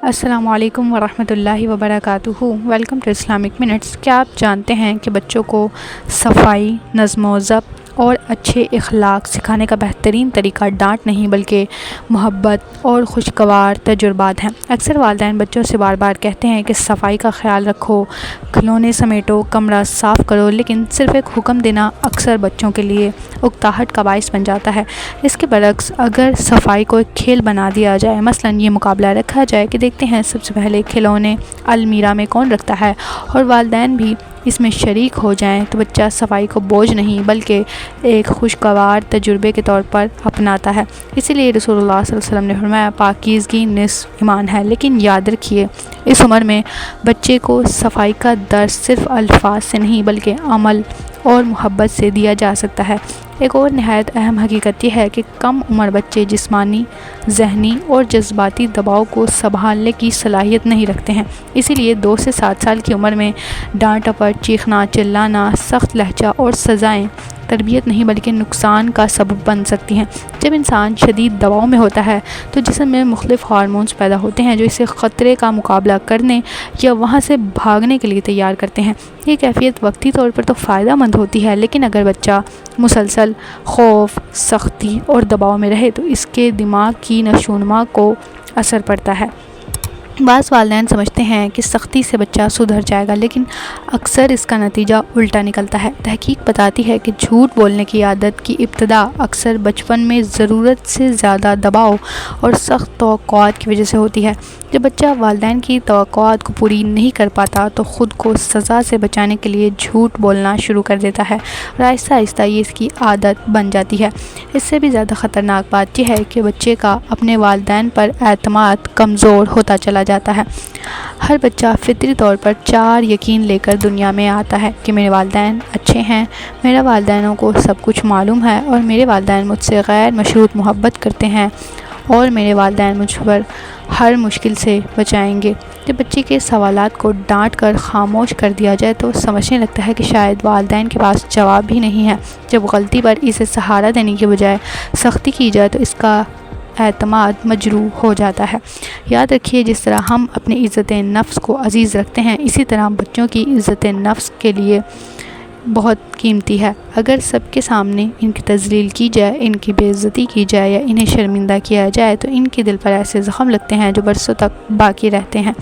السلام علیکم ورحمۃ اللہ وبرکاتہ۔ Welcome to Islamic minutes. کیا آپ جانتے ہیں کہ بچوں کو صفائی، نظم و ضبط اور اچھے اخلاق سکھانے کا بہترین طریقہ ڈانٹ نہیں بلکہ محبت اور خوشگوار تجربات ہیں۔ اکثر والدین بچوں سے بار بار کہتے ہیں کہ صفائی کا خیال رکھو، کھلونے سمیٹو، کمرہ صاف کرو، لیکن صرف ایک حکم دینا اکثر بچوں کے لیے اکتاہٹ کا باعث بن جاتا ہے۔ اس کے برعکس اگر صفائی کو ایک کھیل بنا دیا جائے، مثلاً یہ مقابلہ رکھا جائے کہ دیکھتے ہیں سب سے پہلے کھلونے المیرہ میں کون رکھتا ہے، اور والدین بھی اس میں شریک ہو جائیں، تو بچہ صفائی کو بوجھ نہیں بلکہ ایک خوشگوار تجربے کے طور پر اپناتا ہے۔ اسی لیے رسول اللہ صلی اللہ علیہ وسلم نے فرمایا، پاکیزگی نصف ایمان ہے۔ لیکن یاد رکھیے، اس عمر میں بچے کو صفائی کا درس صرف الفاظ سے نہیں بلکہ عمل اور محبت سے دیا جا سکتا ہے۔ ایک اور نہایت اہم حقیقت یہ ہے کہ کم عمر بچے جسمانی، ذہنی اور جذباتی دباؤ کو سنبھالنے کی صلاحیت نہیں رکھتے ہیں۔ اسی لیے 2 سے 7 سال کی عمر میں ڈانٹ ٹپٹ، چیخنا، چلانا، سخت لہجہ اور سزائیں تربیت نہیں بلکہ نقصان کا سبب بن سکتی ہیں۔ جب انسان شدید دباؤ میں ہوتا ہے تو جسم میں مختلف ہارمونز پیدا ہوتے ہیں جو اسے خطرے کا مقابلہ کرنے یا وہاں سے بھاگنے کے لیے تیار کرتے ہیں۔ یہ کیفیت وقتی طور پر تو فائدہ مند ہوتی ہے، لیکن اگر بچہ مسلسل خوف، سختی اور دباؤ میں رہے تو اس کے دماغ کی نشوونما کو اثر پڑتا ہے۔ بعض والدین سمجھتے ہیں کہ سختی سے بچہ سدھر جائے گا، لیکن اکثر اس کا نتیجہ الٹا نکلتا ہے۔ تحقیق بتاتی ہے کہ جھوٹ بولنے کی عادت کی ابتدا اکثر بچپن میں ضرورت سے زیادہ دباؤ اور سخت توقعات کی وجہ سے ہوتی ہے۔ جب بچہ والدین کی توقعات کو پوری نہیں کر پاتا تو خود کو سزا سے بچانے کے لیے جھوٹ بولنا شروع کر دیتا ہے، اور آہستہ آہستہ یہ اس کی عادت بن جاتی ہے۔ اس سے بھی زیادہ خطرناک بات یہ ہے کہ بچے کا اپنے والدین پر اعتماد کمزور ہوتا چلا جاتا ہے۔ ہر بچہ فطری طور پر 4 یقین لے کر دنیا میں آتا ہے کہ میرے والدین اچھے ہیں، میرے والدینوں کو سب کچھ معلوم ہے، اور میرے والدین مجھ سے غیر مشروط محبت کرتے ہیں، اور میرے والدین مجھ پر ہر مشکل سے بچائیں گے۔ جب بچے کے سوالات کو ڈانٹ کر خاموش کر دیا جائے تو سمجھنے لگتا ہے کہ شاید والدین کے پاس جواب بھی نہیں ہے۔ جب غلطی پر اسے سہارا دینے کے بجائے سختی کی جائے تو اس کا اعتماد مجروح ہو جاتا ہے۔ یاد رکھیے، جس طرح ہم اپنی عزت نفس کو عزیز رکھتے ہیں، اسی طرح بچوں کی عزت نفس کے لیے بہت قیمتی ہے۔ اگر سب کے سامنے ان کی تذلیل کی جائے، ان کی بے عزتی کی جائے یا انہیں شرمندہ کیا جائے تو ان کے دل پر ایسے زخم لگتے ہیں جو برسوں تک باقی رہتے ہیں۔